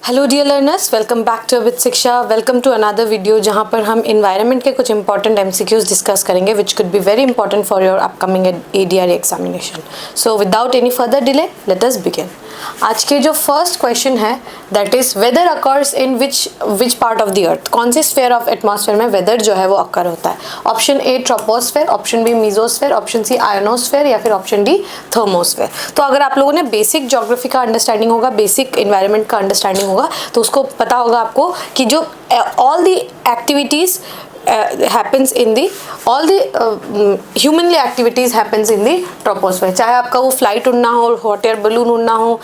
Hello dear learners, welcome back to with Shiksha. Welcome to another video जहाँ पर हम environment के कुछ इंपॉर्टेंट एमसीक्यूज डिस्कस करेंगे which could be very important for your upcoming ADRE examination. So without any further delay let us begin. आज के जो first question है that is weather occurs in which part of the earth. कौन से sphere of atmosphere में weather जो है वो अकर होता है। Option A troposphere, option B mesosphere, option C ionosphere या फिर ऑप्शन डी थर्मोस्फेयर। तो अगर आप लोगों ने बेसिक ज्योग्राफी का अंडरस्टैंडिंग होगा, बेसिक एनवायरनमेंट का अंडरस्टैंडिंग होगा, तो उसको पता होगा आपको कि जो all the activities happens in the all the humanly activities happens in the troposphere। चाहे आपका वो फ्लाइट उड़ना हो, हॉट एयर बलून उड़ना हो,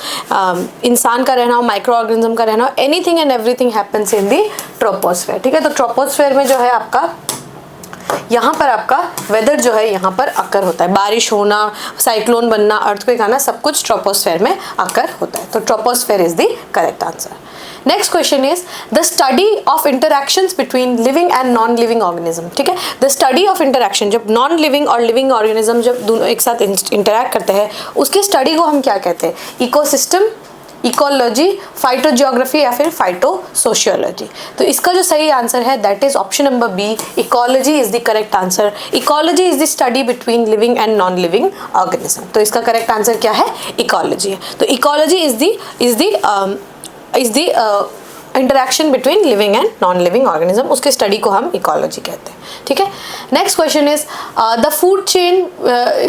इंसान का रहना हो, माइक्रो ऑर्गेनिज्म का रहना हो, anything and everything happens in the troposphere. ठीक है, तो ट्रोपोस्फेयर में जो है आपका यहाँ पर आपका वेदर जो है यहाँ पर अकर होता है। बारिश होना, साइक्लोन बनना, अर्थक्वेक आना, सब कुछ ट्रोपोस्फेयर में अकर होता है। तो troposphere is the correct answer. Next question is the study of interactions between living and non living organism. ठीक है, द स्टडी ऑफ इंटरैक्शन, जब नॉन लिविंग और लिविंग ऑर्गेनिज्म जब दोनों एक साथ इंटरैक्ट करते हैं उसकी स्टडी को हम क्या कहते हैं? इकोसिस्टम, इकोलॉजी, फाइटोजियोग्राफी या फिर फाइटोसोशियोलॉजी। तो इसका जो सही आंसर है that is option number B, ecology is the correct answer. Ecology is the study between living and non living organism. तो इसका करेक्ट आंसर क्या है? इकोलॉजी है। तो ecology is the interaction between living and non living organism, उसके study को हम ecology कहते हैं। ठीक है, next question is the food chain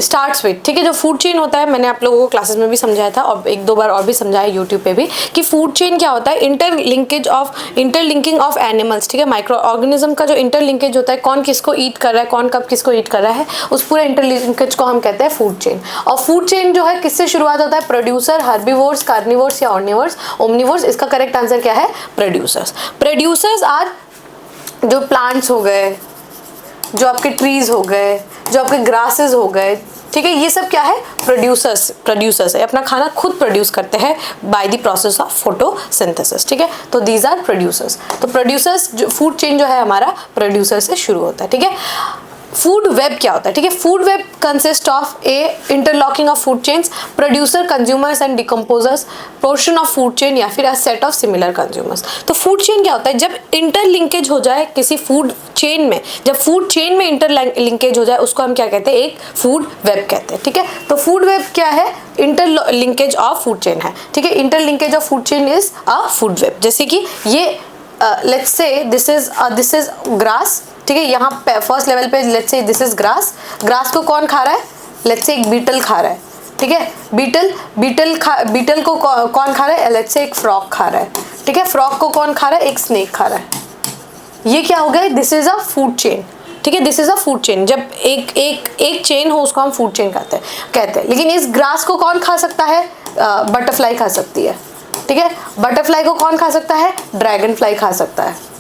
starts with. ठीक है, जो फूड चेन होता है मैंने आप लोगों को क्लासेस में भी समझाया था और एक दो बार और भी समझाया यूट्यूब पे भी कि फूड चेन क्या होता है? Interlinking of animals. ठीक है, माइक्रो ऑर्गेनिज्म का जो इंटरलिंकेज होता है, कौन किसको ईट कर रहा है, कौन कब किसको ईट कर रहा है, उस पूरे इंटरलिंकेज को हम कहते हैं फूड चेन। और फूड चेन जो है किससे शुरुआत होता है? प्रोड्यूसर, हर्बीवोर्स, कार्निवोर्स या ऑर्निवोर्स, ओमनिवोर्स। इसका करेक्ट आंसर क्या है? प्रोड्यूसर्स आर जो प्लांट्स हो गए, जो आपके ट्रीज हो गए, जो आपके ग्रासेस हो गए। ठीक है, ये सब क्या है? प्रोड्यूसर्स है, अपना खाना खुद प्रोड्यूस करते हैं by the process of photosynthesis. ठीक है, तो दीज आर प्रोड्यूसर्स। तो प्रोड्यूसर्स जो फूड चेन जो है हमारा प्रोड्यूसर से शुरू होता है। ठीक है, फूड वेब क्या होता है? ठीक है, food web consist of A interlocking of food chains, producer, consumers and decomposers, portion of food chain या फिर a set of similar consumers. तो फूड चेन क्या होता है? जब इंटरलिंकेज हो जाए किसी फूड चेन में, जब फूड चेन में इंटरलिंकेज हो जाए उसको हम क्या कहते हैं? एक फूड वेब कहते हैं। ठीक है, तो फूड वेब क्या है? इंटरलिंकेज ऑफ फूड चेन है। ठीक है, interlinkage of food chain is a food web. जैसे कि ये let's say this is grass. ठीक है, यहाँ फर्स्ट लेवल पे let's say this is grass. Grass को कौन खा रहा है? लेट्स से एक बीटल खा रहा है। ठीक है, बीटल को कौन खा रहा है? लेट्स से एक फ्रॉग खा रहा है। ठीक है, फ्रॉग को कौन खा रहा है? एक स्नेक खा रहा है। ये क्या हो गया? This is a food chain. ठीक है, this is a food chain. जब एक चेन हो उसको हम फूड चेन कहते हैं। लेकिन इस ग्रास को कौन खा सकता है? बटरफ्लाई खा सकती है। ठीक है, बटरफ्लाई को कौन खा सकता है? ड्रैगन फ्लाई खा सकता है।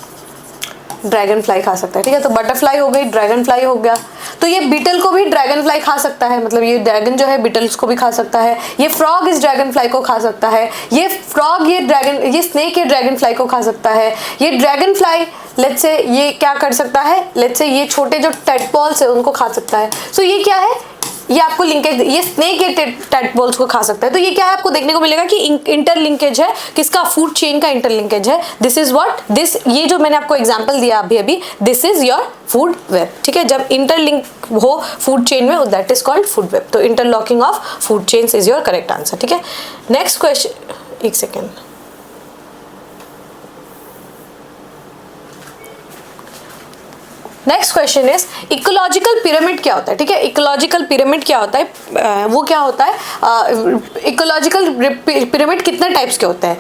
ड्रैगन फ्लाई खा सकता है। ठीक है, तो बटरफ्लाई हो गई, ड्रैगन फ्लाई हो गया। तो ये बीटल को भी ड्रैगन फ्लाई खा सकता है, मतलब ये ड्रैगन जो है बीटल्स को भी खा सकता है। ये फ्रॉग इस ड्रैगन फ्लाई को खा सकता है। ये फ्रॉग ये स्नेक ये ड्रैगन फ्लाई को खा सकता है। ये ड्रैगन फ्लाई लेट्स से ये क्या कर सकता है? लेट्स से ये छोटे जो टेडपोल्स है उनको खा सकता है। सो ये क्या है? ये आपको लिंकेज, ये स्नेक ये टेडपोल्स को खा सकता है। तो ये क्या है? आपको देखने को मिलेगा कि इंटरलिंकेज है। किसका? फूड चेन का इंटरलिंकेज है। दिस इज व्हाट दिस, ये जो मैंने आपको एग्जांपल दिया अभी this is your food web. ठीक है, जब इंटरलिंक हो फूड चेन में that is called food web. तो interlocking of food chains is your correct answer. ठीक है, नेक्स्ट क्वेश्चन, एक second. Next question is ecological pyramid क्या होता है? ठीक है, इकोलॉजिकल पिरामिड क्या होता है? वो क्या होता है? इकोलॉजिकल पिरामिड कितने टाइप्स के होते हैं?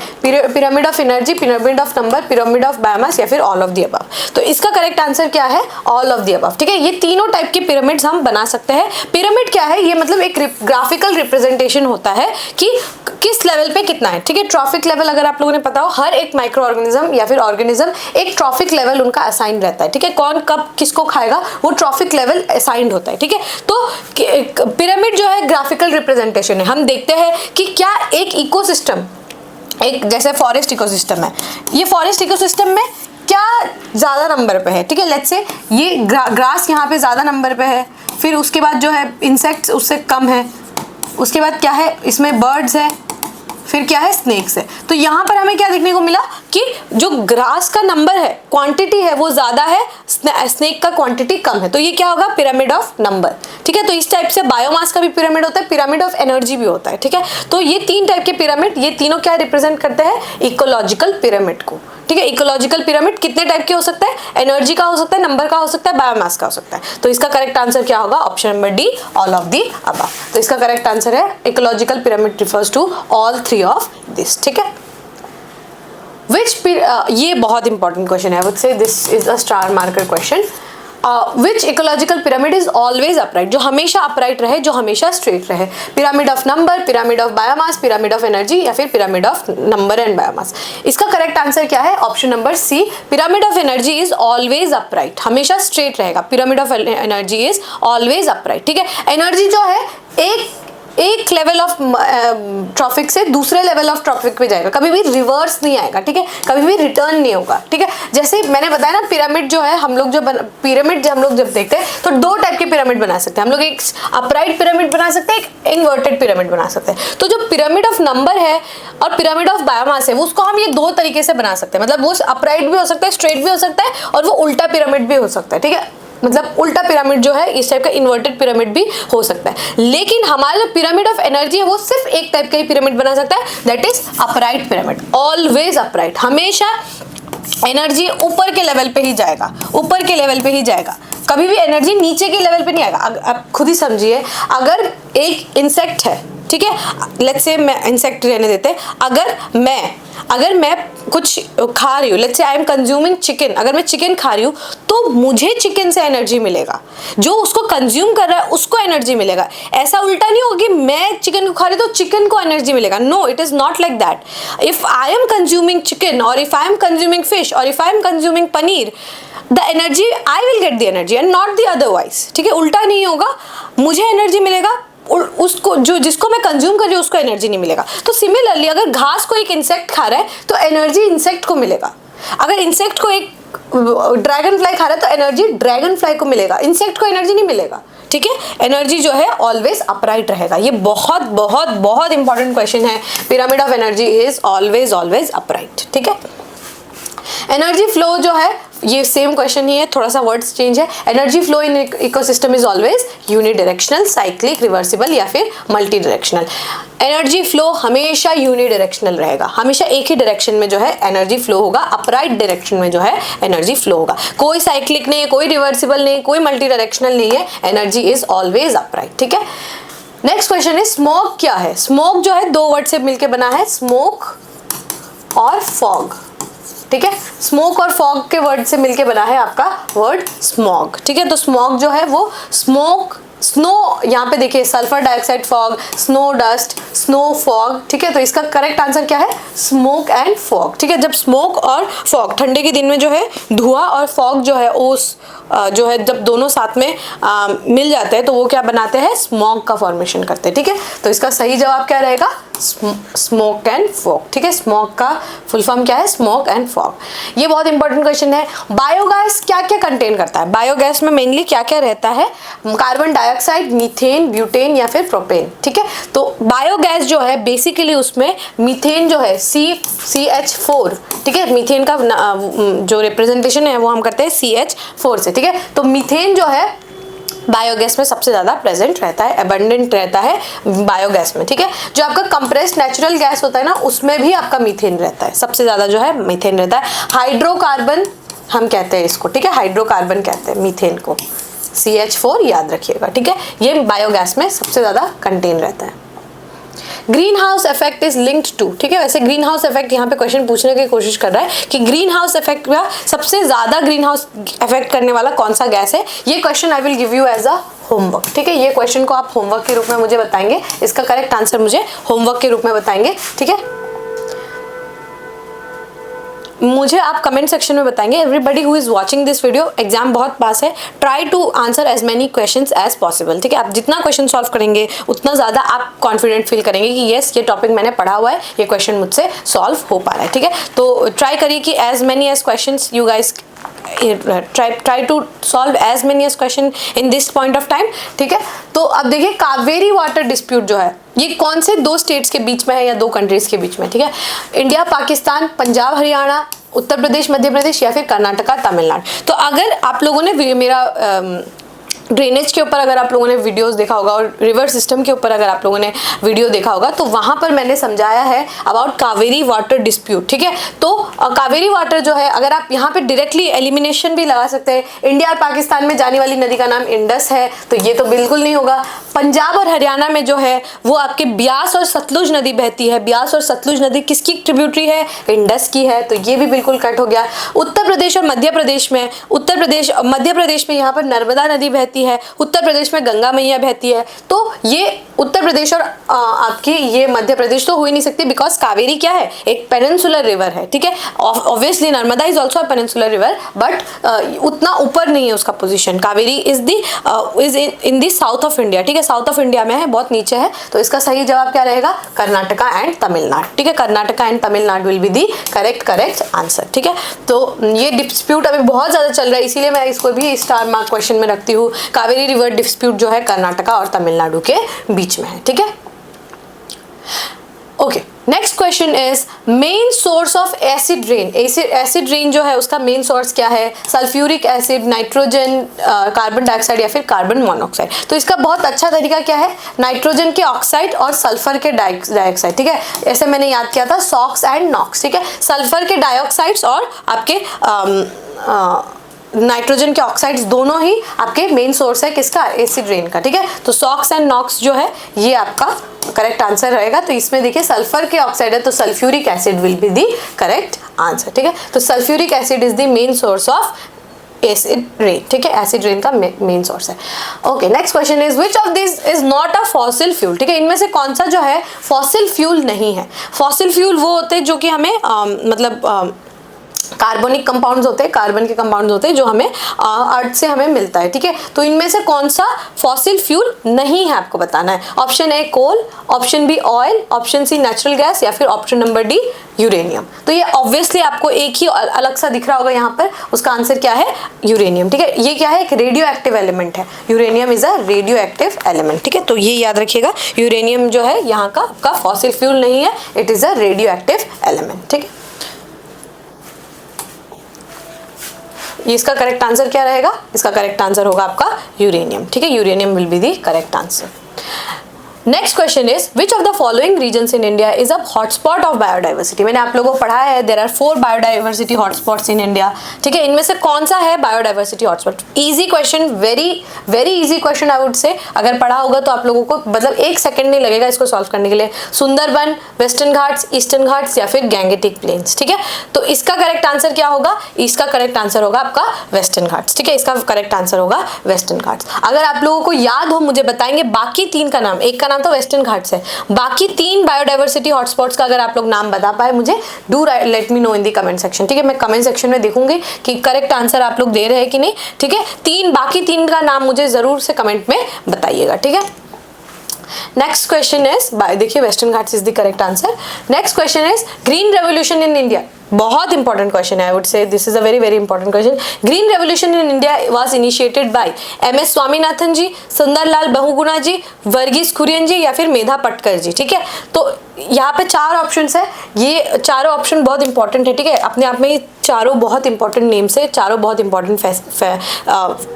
Pyramid of energy, pyramid of number, pyramid of biomass या फिर ऑल ऑफ द अबव। तो इसका करेक्ट आंसर क्या है? All of the above. ठीक है, ये तीनों टाइप के पिरामिड्स हम बना सकते हैं। पिरामिड क्या है? ये मतलब एक ग्राफिकल रिप्रेजेंटेशन होता है कि किस लेवल पे कितना है। ठीक है, ट्रॉफिक लेवल अगर आप लोगों ने पता हो, हर एक माइक्रो ऑर्गेनिज्म या फिर ऑर्गेनिज्म एक ट्रॉफिक लेवल उनका असाइन रहता है। ठीक है, कौन कब किसको खाएगा वो ट्रॉफिक लेवल असाइंड होता है। ठीक है, तो पिरामिड जो है ग्राफिकल रिप्रेजेंटेशन है। हम देखते हैं कि क्या एक इकोसिस्टम, एक जैसे फॉरेस्ट इकोसिस्टम है, ये फॉरेस्ट इकोसिस्टम में क्या ज्यादा नंबर पे है? ठीक है, लेट्स से ये ग्रास यहाँ पे ज्यादा नंबर पे है, फिर उसके बाद जो है इंसेक्ट्स उससे कम है, उसके बाद क्या है इसमें बर्ड्स है, फिर क्या है, स्नेक्स है। तो यहाँ पर हमें क्या देखने को मिला कि जो ग्रास का नंबर है, क्वांटिटी है वो ज्यादा है, स्नेक का क्वांटिटी कम है, तो ये क्या होगा, पिरामिड ऑफ नंबर। ठीक है, तो इस टाइप से बायोमास का भी पिरामिड होता है, पिरामिड ऑफ एनर्जी भी होता है। ठीक है, तो ये 3 टाइप के पिरामिड, ये तीनों क्या रिप्रेजेंट करते हैं, इकोलॉजिकल पिरामिड को। ठीक है, इकोलॉजिकल पिरामिड कितने टाइप के हो सकते हैं, एनर्जी का हो सकता है, नंबर का हो सकता है, बायोमास का हो सकता है। तो इसका करेक्ट आंसर क्या होगा, option number D, all of the above. तो इसका करेक्ट आंसर है ecological pyramid refers to all 3 of this. ठीक है, ये बहुत इंपॉर्टेंट क्वेश्चन है, I would say this is a star marker question. Which ecological pyramid is always upright, जो हमेशा अपराइट रहे, जो हमेशा स्ट्रेट रहे, pyramid of number, pyramid of biomass, pyramid of energy या फिर pyramid of number and biomass. इसका correct answer क्या है, option number C, pyramid of energy is always upright, हमेशा स्ट्रेट रहेगा, pyramid of energy is always upright. ठीक है, energy जो है एक लेवल ऑफ ट्रॉफिक से दूसरे लेवल ऑफ ट्रॉफिक पे जाएगा, कभी भी रिवर्स नहीं आएगा। ठीक है, कभी भी रिटर्न नहीं होगा। ठीक है, जैसे मैंने बताया ना, पिरामिड जो है हम लोग पिरामिड हम लोग जब देखते हैं तो 2 टाइप के पिरामिड बना सकते हैं हम लोग, एक अपराइट पिरामिड बना सकते हैं, एक इन्वर्टेड पिरामिड बना सकते हैं। तो जो पिरामिड ऑफ नंबर है और पिरामिड ऑफ बायोमास है, उसको हम ये 2 तरीके से बना सकते हैं, मतलब वो अपराइट भी हो सकता है, स्ट्रेट भी हो सकता है, और वो उल्टा पिरामिड भी हो सकता है। ठीक है, मतलब उल्टा पिरामिड जो है इस टाइप का इन्वर्टेड पिरामिड भी हो सकता है। लेकिन हमारा जो पिरामिड ऑफ एनर्जी है वो सिर्फ एक टाइप का ही पिरामिड बना सकता है, that is upright pyramid, always upright, हमेशा एनर्जी ऊपर के लेवल पे ही जाएगा, ऊपर के लेवल पे ही जाएगा, कभी भी एनर्जी नीचे के लेवल पे नहीं आएगा। आप खुद ही समझिए, अगर एक इंसेक्ट है, ठीक है, लेट्स से मैं इंसेक्ट रहने देते, अगर मैं कुछ खा रही हूँ, let's say I am consuming chicken, अगर मैं चिकन खा रही हूँ तो मुझे चिकन से एनर्जी मिलेगा, जो उसको कंज्यूम कर रहा है उसको एनर्जी मिलेगा। ऐसा उल्टा नहीं होगा कि मैं चिकन को खा रही तो चिकन को एनर्जी मिलेगा, no, it is not like that. If I am consuming chicken और if I am consuming fish और if I am consuming paneer, the energy I will get the energy and not the otherwise. ठीक है, उल्टा नहीं होगा, मुझे energy मिलेगा, उसको जिसको मैं कंज्यूम कर रही हूँ उसको एनर्जी नहीं मिलेगा। तो सिमिलरली अगर घास को एक इंसेक्ट खा रहा है तो एनर्जी इंसेक्ट को मिलेगा, अगर इंसेक्ट को एक ड्रैगन फ्लाई खा रहा है तो एनर्जी ड्रैगन फ्लाई को मिलेगा, इंसेक्ट को एनर्जी नहीं मिलेगा। ठीक है, एनर्जी जो है ऑलवेज अपराइट रहेगा। ये बहुत बहुत बहुत इंपॉर्टेंट क्वेश्चन है, pyramid of energy is always always upright. ठीक है, एनर्जी फ्लो जो है ये सेम क्वेश्चन ही है, थोड़ा सा वर्ड्स चेंज है। Energy flow in ecosystem is always unidirectional, cyclic, reversible या फिर मल्टी डायरेक्शनल। एनर्जी फ्लो हमेशा यूनिडायरेक्शनल रहेगा, हमेशा एक ही डायरेक्शन में जो है एनर्जी फ्लो होगा, अपराइट डायरेक्शन में जो है एनर्जी फ्लो होगा। कोई साइक्लिक नहीं है, कोई रिवर्सिबल नहीं, कोई मल्टी डायरेक्शनल नहीं है, एनर्जी इज ऑलवेज अपराइट। ठीक है, नेक्स्ट क्वेश्चन है स्मोक क्या है। स्मोक जो है 2 वर्ड से मिलकर बना है, स्मोक और फॉग। ठीक है, स्मोक और फॉग के वर्ड से मिलके बना है आपका वर्ड स्मॉग। ठीक है, तो स्मॉग जो है वो स्मोक, स्नो, यहाँ पे देखिए sulphur dioxide fog, snow dust, snow fog. ठीक है, तो इसका करेक्ट आंसर क्या है, स्मोक एंड फॉग। ठीक है, जब स्मोक और फॉग ठंडे के दिन में जो है धुआं और फॉग जो है ओस जो है, जब दोनों साथ में मिल जाते हैं तो वो क्या बनाते हैं, स्मॉग का फॉर्मेशन करते हैं। ठीक है, तो इसका सही जवाब क्या रहेगा, स्मोक एंड फॉग। ठीक है, स्मोक का फुल फॉर्म क्या है, स्मोक एंड फॉग। ये बहुत इंपॉर्टेंट क्वेश्चन है। बायोगैस क्या क्या कंटेन करता है, बायोगैस में मेनली क्या क्या रहता है, कार्बन डाइऑक्साइड, मीथेन, ब्यूटेन या फिर प्रोपेन। ठीक है, तो बायोगैस जो है बेसिकली उसमें मीथेन जो है CH4, ठीक है, मीथेन का जो रिप्रेजेंटेशन है वो हम करते हैं CH4 से। ठीक है, तो मीथेन जो है बायोगैस में सबसे ज्यादा प्रेजेंट रहता है, अबंडेंट रहता है बायोगैस में। ठीक है, जो आपका कंप्रेस्ड नेचुरल गैस होता है ना, उसमें भी आपका मीथेन रहता है, सबसे ज्यादा जो है मीथेन रहता है। हाइड्रोकार्बन हम कहते हैं इसको, ठीक है, हाइड्रोकार्बन कहते हैं मीथेन को, CH4 याद रखिएगा। ठीक है, ये बायोगैस में सबसे ज्यादा कंटेन रहता है। Greenhouse effect is linked to, ठीक है, वैसे ग्रीन हाउस इफेक्ट यहाँ पे क्वेश्चन पूछने की कोशिश कर रहा है कि ग्रीन हाउस इफेक्ट का सबसे ज्यादा ग्रीन हाउस इफेक्ट करने वाला कौन सा गैस है। ये question I will give you as a homework. ठीक है, ये क्वेश्चन को आप होमवर्क के रूप में मुझे बताएंगे, इसका करेक्ट आंसर मुझे होमवर्क के रूप में बताएंगे। ठीक है, मुझे आप कमेंट सेक्शन में बताएंगे। Everybody who is watching this video, exam बहुत पास है, try to answer as many questions as possible. ठीक है, आप जितना क्वेश्चन सॉल्व करेंगे उतना ज़्यादा आप कॉन्फिडेंट फील करेंगे कि येस ये टॉपिक मैंने पढ़ा हुआ है, ये क्वेश्चन मुझसे सॉल्व हो पा रहा है। ठीक है, तो ट्राई करिए कि as many as questions you guys try to solve as many as question in this point of time, ठीक है। तो अब देखिए कावेरी वाटर डिस्प्यूट जो है ये कौन से दो स्टेट्स के बीच में है या दो कंट्रीज के बीच में, ठीक है। इंडिया पाकिस्तान, पंजाब हरियाणा, उत्तर प्रदेश मध्य प्रदेश या फिर कर्नाटका तमिलनाडु। तो अगर आप लोगों ने मेरा ड्रेनेज के ऊपर अगर आप लोगों ने वीडियोस देखा होगा और रिवर सिस्टम के ऊपर अगर आप लोगों ने वीडियो देखा होगा तो वहां पर मैंने समझाया है अबाउट कावेरी वाटर डिस्प्यूट, ठीक है। तो कावेरी वाटर जो है अगर आप यहाँ पे डायरेक्टली एलिमिनेशन भी लगा सकते हैं, इंडिया और पाकिस्तान में जाने वाली नदी का नाम इंडस है, तो ये तो बिल्कुल नहीं होगा। पंजाब और हरियाणा में जो है वो आपके ब्यास और सतलुज नदी बहती है, ब्यास और सतलुज नदी किसकी ट्रिब्यूटरी है, इंडस की है, तो ये भी बिल्कुल कट हो गया। उत्तर प्रदेश और मध्य प्रदेश में, मध्य प्रदेश में यहाँ पर नर्मदा नदी बहती है, उत्तर प्रदेश में गंगा मैया बहती है, तो ये उत्तर प्रदेश और आपकी ये मध्य प्रदेश तो हो ही नहीं सकती, बिकॉज कावेरी क्या है, एक पेनिनसुलर रिवर है, ठीक है। Obviously Narmada is also a peninsular river, but उतना ऊपर नहीं है उसका position. Kaveri is in the south of India, ठीक है, साउथ ऑफ इंडिया में है, बहुत नीचे है, तो इसका सही जवाब क्या रहेगा, कर्नाटका एंड तमिलनाडु, ठीक है। Karnataka and Tamil Nadu will be the correct answer, ठीक है। तो ये डिस्प्यूट अभी बहुत ज्यादा चल रहा है, इसीलिए मैं इसको भी स्टार मार्क क्वेश्चन में रखती हूँ। कावेरी रिवर डिस्प्यूट जो है कर्नाटका और तमिलनाडु के बीच में है, ठीक है। Okay, next question is main source of acid rain. Acid rain जो है उसका मेन सोर्स क्या है, sulphuric acid, nitrogen, carbon dioxide या फिर कार्बन मोनोऑक्साइड। तो इसका बहुत अच्छा तरीका क्या है, नाइट्रोजन के ऑक्साइड और सल्फर के डाइऑक्साइड, ठीक है। ऐसे मैंने याद किया था सॉक्स एंड नॉक्स, ठीक है। सल्फर के डाइऑक्साइड्स और आपके नाइट्रोजन के ऑक्साइड्स दोनों ही आपके मेन सोर्स है किसका, एसिड रेन का, ठीक है। तो सॉक्स एंड नॉक्स जो है ये आपका करेक्ट आंसर रहेगा। तो इसमें देखिए सल्फर के ऑक्साइड है तो sulphuric acid will be the correct answer, ठीक है। तो sulphuric acid is the main source of acid rain, ठीक है, एसिड रेन का मेन सोर्स है। Okay, next question is which of this is not a fossil fuel, ठीक है। इनमें से कौन सा जो है फॉसिल फ्यूल नहीं है। फॉसिल फ्यूल वो होते हैं जो कि हमें मतलब कार्बनिक कंपाउंड्स होते हैं, कार्बन के कंपाउंड्स होते हैं जो हमें अर्थ से हमें मिलता है, ठीक है। तो इनमें से कौन सा फॉसिल फ्यूल नहीं है आपको बताना है। Option A coal, option B oil, option C natural gas या फिर ऑप्शन नंबर डी यूरेनियम। तो ये ऑब्वियसली आपको एक ही अलग सा दिख रहा होगा यहाँ पर, उसका आंसर क्या है, यूरेनियम, ठीक है। ये क्या है, एक रेडियो एक्टिव एलिमेंट है, uranium is a radio active element, ठीक है। तो ये याद रखिएगा, यूरेनियम जो है यहाँ का आपका फॉसिल फ्यूल नहीं है, it is a radio active element, ठीक है। इसका करेक्ट आंसर क्या रहेगा, इसका करेक्ट आंसर होगा आपका यूरेनियम, ठीक है। Uranium will be the correct answer. Next question is which of the following regions in India is a hotspot of biodiversity. मैंने आप लोगों को पढ़ाया है there are 4 biodiversity hotspots in India, ठीक है। इनमें से कौन सा है biodiversity hotspot. Easy question, very easy question I would say. अगर पढ़ा होगा तो आप लोगों को मतलब 1 सेकंड नहीं लगेगा इसको सॉल्व करने के लिए। सुंदरबन, वेस्टर्न घाट्स, ईस्टर्न घाट्स या फिर गैंगेटिक प्लेन्स, ठीक है। तो इसका करेक्ट आंसर क्या होगा, इसका करेक्ट आंसर होगा आपका वेस्टर्न घाट्स, ठीक है। इसका करेक्ट आंसर होगा वेस्टर्न घाट्स। अगर आप लोगों को याद हो मुझे बताएंगे बाकी 3 का नाम, एक का नाम तो वेस्टर्न घाट्स है, बाकी 3 बायोडाइवर्सिटी हॉटस्पॉट्स का अगर आप लोग नाम बता पाए मुझे do let me know in the comment section, ठीक है। मैं कमेंट सेक्शन में देखूंगी कि करेक्ट आंसर आप लोग दे रहे हैं कि नहीं, ठीक है। बाकी 3 का नाम मुझे जरूर से कमेंट में बताइएगा, ठीक है। नेक्स्ट क्वेश्चन इज, देखिए western Ghats is the correct answer. Next question is green revolution in India. बहुत इंपॉर्टेंट क्वेश्चन है, I would say this is a very important question. Green revolution in India was initiated by MS Swaminathan ji, Sunderlal Bahuguna ji, Verghese Kurien ji या फिर मेधा पटकर जी, ठीक है। तो यहाँ पे 4 options है, ये चारों ऑप्शन बहुत इंपॉर्टेंट है, ठीक है। अपने आप में ये चारों बहुत इंपॉर्टेंट नेम्स है, चारों बहुत इंपॉर्टेंट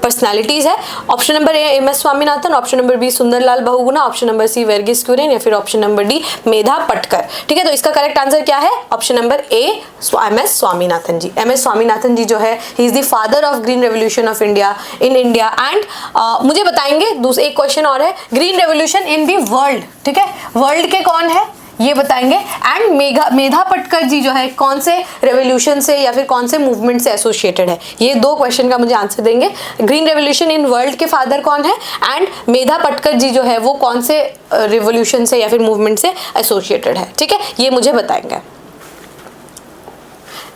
पर्सनैलिटीज है। Option number A MS Swaminathan, option number B Sunderlal Bahuguna, option number C Verghese Kurien या फिर option number D Medha Patkar, ठीक है। तो इसका करेक्ट आंसर क्या है, option number A MS Swaminathan ji. MS Swaminathan ji जो है he is the father of green revolution of India in India. And मुझे बताएंगे दूसरा एक क्वेश्चन और है, green revolution in the world, ठीक है, वर्ल्ड के कौन है ये बताएंगे। एंड मेधा पटकर जी जो है कौन से रेवोल्यूशन से या फिर कौन से मूवमेंट से एसोसिएटेड है, ये 2 क्वेश्चन का मुझे आंसर देंगे। ग्रीन रेवोल्यूशन इन वर्ल्ड के फादर कौन है एंड मेधा पटकर जी जो है वो कौन से रेवोल्यूशन से या फिर मूवमेंट से एसोसिएटेड है, ठीक है, ये मुझे बताएंगे।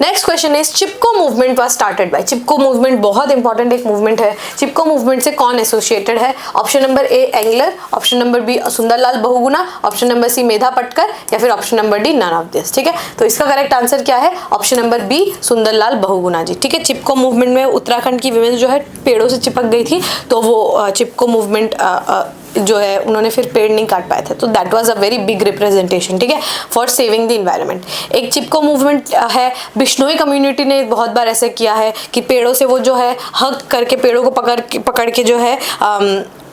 Next question is Chipko movement was started by. Chipko movement बहुत इंपॉर्टेंट एक मूवमेंट है। चिपको मूवमेंट से कौन एसोसिएटेड है? Option number A angler, option number B Sunderlal Bahuguna, option number C Medha Patkar, या फिर option number D none of this. ठीक है, तो इसका करेक्ट आंसर क्या है? Option number B Sunderlal Bahuguna ji. ठीक है, चिपको मूवमेंट में उत्तराखंड की विमेन जो है पेड़ों से चिपक गई थी, तो वो चिपको मूवमेंट जो है उन्होंने फिर पेड़ नहीं काट पाए थे, तो that was a very big representation, ठीक है, फॉर सेविंग द इन्वायरमेंट। एक चिपको मूवमेंट है, बिश्नोई कम्युनिटी ने बहुत बार ऐसे किया है कि पेड़ों से वो जो है हक करके पेड़ों को पकड़ के जो है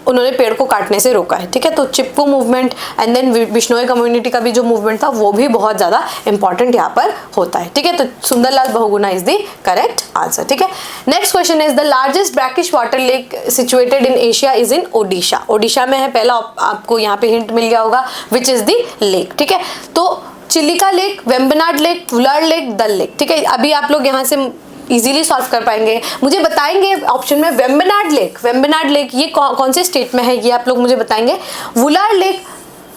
उन्होंने पेड़ को काटने से रोका है। ठीक है, तो Chipko movement and then Bishnoi community का भी जो मूवमेंट था वो भी बहुत ज़्यादा इंपॉर्टेंट यहाँ पर होता है। ठीक है, तो Sundarlal Bahuguna is the correct answer. ठीक है, next question is the largest brackish water lake situated in Asia is in Odisha. Odisha में है, पहला आपको यहाँ पे हिंट मिल गया होगा विच इज द लेक। ठीक है, तो Chilika lake, Vembanad lake, Wular lake, दल लेक। ठीक है, अभी आप लोग यहाँ से इजीली सॉल्व कर पाएंगे। मुझे बताएंगे ऑप्शन में वेम्बनाड लेक ये कौन से स्टेट में है, ये आप लोग मुझे बताएंगे। वुलार लेक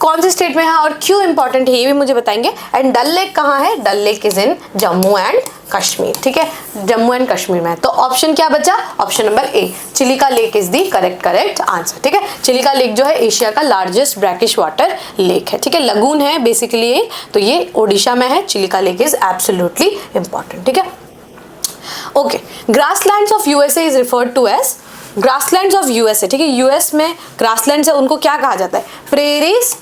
कौन से स्टेट में है और क्यों इंपॉर्टेंट है ये भी मुझे बताएंगे। एंड डल लेक कहाँ है? Dal lake is in Jammu and Kashmir. ठीक है, जम्मू एंड कश्मीर में। तो ऑप्शन क्या बचा? Option number A Chilika lake is the correct answer. ठीक है, चिलिका लेक जो है एशिया का लार्जेस्ट ब्रैकिश वाटर लेक है। ठीक है, लगून है बेसिकली, तो ये ओडिशा में है। Chilika lake is absolutely important. ठीक है, okay, grasslands of USA is referred to as grasslands of USA. ठीक है, यूएस में ग्रासलैंड्स है, उनको क्या कहा जाता है? प्रेरीज,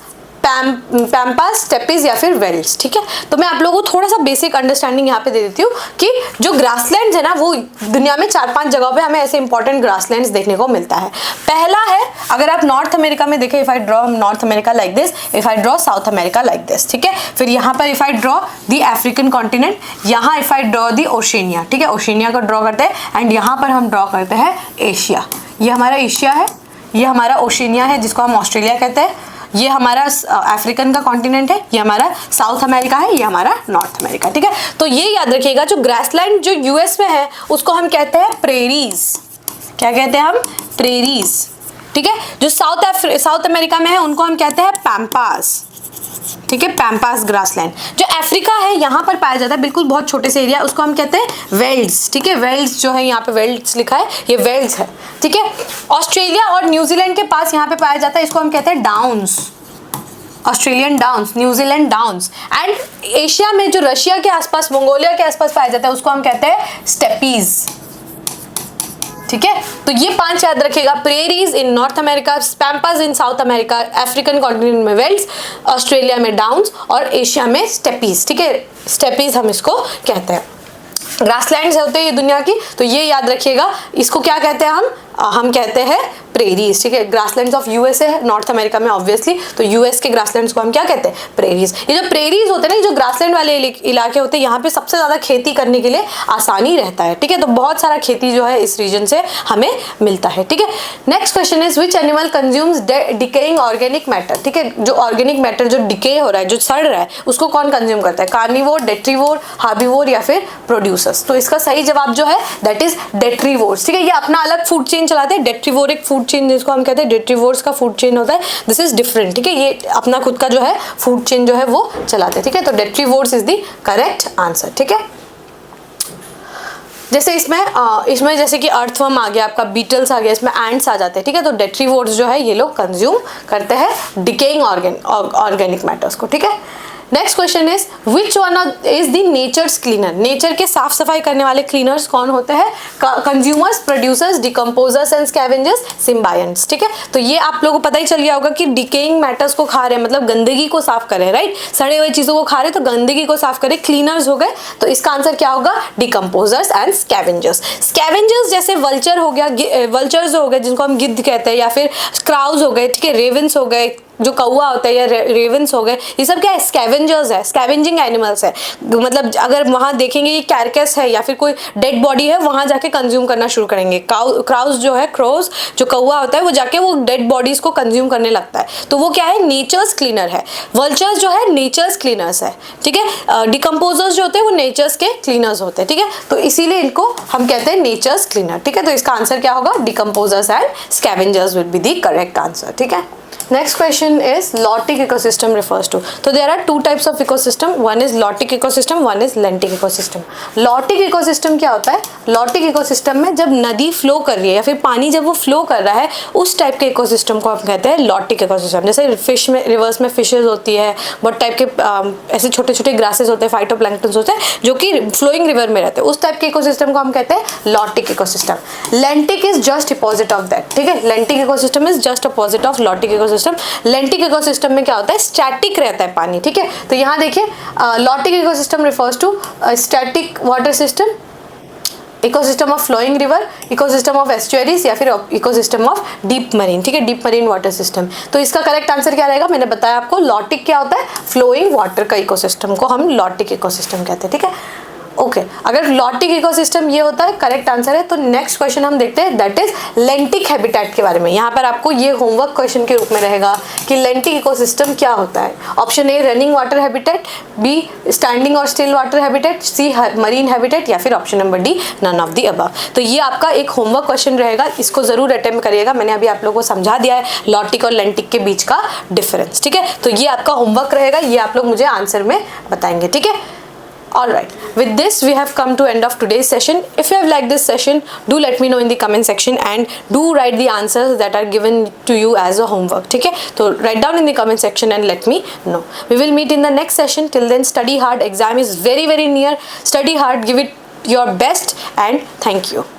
पैम्पास, स्टेपीज या फिर वेल्ड्स। ठीक है, तो मैं आप लोगों को थोड़ा सा बेसिक अंडरस्टैंडिंग यहाँ पे दे देती हूँ कि जो ग्रासलैंड्स है ना, वो दुनिया में 4-5 जगहों पे हमें ऐसे इंपॉर्टेंट ग्रासलैंड्स देखने को मिलता है। पहला है, अगर आप नॉर्थ अमेरिका में देखें, if I draw North America like this, if I draw South America like this. ठीक है, फिर यहाँ पर if I draw the African continent, यहाँ if I draw the Oceania. ठीक है, ओशेनिया को ड्रॉ करते हैं एंड यहाँ पर हम ड्रॉ करते हैं एशिया। ये हमारा एशिया है, ये हमारा ओशेनिया है जिसको हम ऑस्ट्रेलिया कहते हैं, ये हमारा अफ्रीकन का कॉन्टिनेंट है, ये हमारा साउथ अमेरिका है, ये हमारा नॉर्थ अमेरिका। ठीक है, तो ये याद रखिएगा, जो ग्रासलैंड जो यूएस में है उसको हम कहते हैं प्रेरीज। क्या कहते हैं हम? प्रेरीज। ठीक है, जो साउथ अमेरिका में है उनको हम कहते हैं पैम्पास। ठीक है, पैम्पास ग्रासलैंड। जो अफ्रीका है यहाँ पर पाया जाता है, बिल्कुल बहुत छोटे से एरिया, उसको हम कहते हैं वेल्ड्स। ठीक है, वेल्ड्स जो है यहाँ पे वेल्ड्स लिखा है, ये वेल्ड्स है। ठीक है, ऑस्ट्रेलिया और न्यूजीलैंड के पास यहाँ पे पाया जाता है, इसको हम कहते हैं downs. Australian downs, New Zealand downs. And Asia में जो रशिया के आसपास, मंगोलिया के आसपास पाया जाता है उसको हम कहते हैं स्टेपीज। ठीक है, तो ये 5 याद रखिएगा। प्रेरीज इन नॉर्थ अमेरिका, पैम्पास इन साउथ अमेरिका, अफ्रीकन कॉन्टिनेंट में वेल्ड्स, ऑस्ट्रेलिया में डाउन्स और एशिया में स्टेपीज। ठीक है, स्टेपीज हम इसको कहते हैं। ग्रासलैंड्स होते हैं ये दुनिया की, तो ये याद रखिएगा। इसको क्या कहते हैं हम कहते हैं प्रेरीज। ठीक है, ग्रासलैंड्स ऑफ यूएसए है नॉर्थ अमेरिका में ऑब्वियसली, तो यूएस के ग्रासलैंड्स को हम क्या कहते हैं? प्रेरीज। ये जो प्रेरीज होते हैं ना, ये जो ग्रासलैंड वाले इलाके होते हैं, यहाँ पे सबसे ज्यादा खेती करने के लिए आसानी रहता है। ठीक है, तो बहुत सारा खेती जो है इस रीजन से हमें मिलता है। ठीक है, next question is which animal consumes decaying organic matter. ठीक है, जो ऑर्गेनिक मैटर जो डिके हो रहा है, जो सड़ रहा है, उसको कौन कंज्यूम करता है? कार्निवोर, डेट्रीवोर, हार्बीवोर या फिर प्रोड्यूसर्स। तो इसका सही जवाब जो है दैट इज डेट्रीवोर्स। ठीक है, ये अपना अलग फूड चेन चलाते हैं। डेट्रीवोर एक फूड चेन जिसको हम कहते हैं डेट्रीवोर्स का फूड चेन होता है, दिस इज डिफरेंट। ठीक है, ये अपना खुद का जो है फूड चेन जो है वो चलाते हैं। ठीक है, तो डेट्रीवोर्स इज द करेक्ट आंसर। ठीक है, जैसे इसमें जैसे कि अर्थवर्म आ गया, आपका बीटल्स आ गया, इसमें एंट्स आ जाते हैं। ठीक है, तो डेट्रीवोर्स जो है ये लोग कंज्यूम करते हैं डिकेइंग ऑर्गेनिक मैटर्स को। ठीक है, next question is which one is the nature's cleaner. Nature के साफ सफाई करने वाले क्लीनर्स कौन होते हैं? Consumers, producers, decomposers and scavengers, symbionts. ठीक है, तो ये आप लोगों को पता ही चल गया होगा कि डिकेइंग मैटर्स को खा रहे हैं, मतलब गंदगी को साफ कर रहे हैं, राइट? सड़े हुए चीजों को खा रहे हैं तो गंदगी को साफ करे, क्लीनर्स हो गए। तो इसका आंसर क्या होगा? Decomposers and scavengers. स्कैवेंजर्स जैसे वल्चर हो गया, वल्चर्स हो गए जिनको हम गिद्ध कहते हैं, या फिर क्राउज हो गए, ठीक है, रेवंस हो गए, जो कौवा होता है, या रेवंस हो गए, ये सब क्या है? स्कैवेंजर्स है, स्कैवेंजिंग एनिमल्स है। मतलब अगर वहां देखेंगे ये कैरकस है या फिर कोई डेड बॉडी है, वहां जाके कंज्यूम करना शुरू करेंगे। क्राउज जो है, क्रोज जो कौवा होता है, वो जाके वो डेड बॉडीज को कंज्यूम करने लगता है, तो वो क्या है? नेचर्स क्लीनर है। वल्चर्स जो है नेचर्स क्लीनर्स है। ठीक है, डिकम्पोजर्स जो होते हैं वो नेचर्स के क्लीनर्स होते हैं। ठीक है, तो इसीलिए इनको हम कहते हैं नेचर्स क्लीनर। ठीक है, तो इसका आंसर क्या होगा? Decomposers and scavengers will be the correct answer. ठीक है, Next question is lotic ecosystem refers to. So there are two types of ecosystem. One is lotic ecosystem, one is lentic ecosystem. Lotic ecosystem क्या होता है? Lotic ecosystem में जब नदी flow कर रही है या फिर पानी जब वो फ्लो कर रहा है उस टाइप के इकोसिस्टम को हम कहते हैं लॉटिक इकोसिस्टम. जैसे फिश में रिवर्स में फिशेज होती है, बहुत टाइप के ऐसे छोटे छोटे ग्रासेस होते हैं, फाइटोप्लैंक्टन्स होते हैं जो कि फ्लोइंग रिवर में रहते हैं. उस टाइप के इकोसिस्टम को हम कहते हैं lotic ecosystem. लेंटिक is just opposite of that. ठीक है, लेंटिक ecosystem is just opposite of lotic ecosystem. लेंटिक ecosystem में क्या होता है? स्टैटिक रहता है पानी. ठीक है, तो यहाँ देखिए lotic ecosystem refers to static water system, ecosystem of flowing river, ecosystem of estuaries या फिर इकोसिस्टम ऑफ डीप मरीन. ठीक है, डीप मरीन वाटर सिस्टम. तो इसका करेक्ट आंसर क्या रहेगा? मैंने बताया आपको लॉटिक क्या होता है? फ्लोइंग वाटर का इकोसिस्टम को हम लॉटिक इकोसिस्टम कहते हैं. ठीक है, ओके अगर लॉटिक इकोसिस्टम ये होता है करेक्ट आंसर है, तो नेक्स्ट क्वेश्चन हम देखते हैं दैट इज लेंटिक हैबिटेट के बारे में. यहाँ पर आपको ये होमवर्क क्वेश्चन के रूप में रहेगा कि लेंटिक इकोसिस्टम क्या होता है. Option A running water habitat, B standing और still water habitat, C marine habitat या फिर option number D none of the above. तो ये आपका एक होमवर्क क्वेश्चन रहेगा, इसको जरूर अटेम्प्ट करिएगा. मैंने अभी आप लोगों को समझा दिया है लॉटिक और लेंटिक के बीच का डिफरेंस. ठीक है, तो ये आपका होमवर्क रहेगा, ये आप लोग मुझे आंसर में बताएंगे. ठीक है, Alright, with this we have come to end of today's session. If you have liked this session, do let me know in the comment section and do write the answers that are given to you as a homework. ठीक है, तो write down in the comment section and let me know. We will meet in the next session. Till then, study hard. Exam is very near. Study hard. Give it your best and thank you.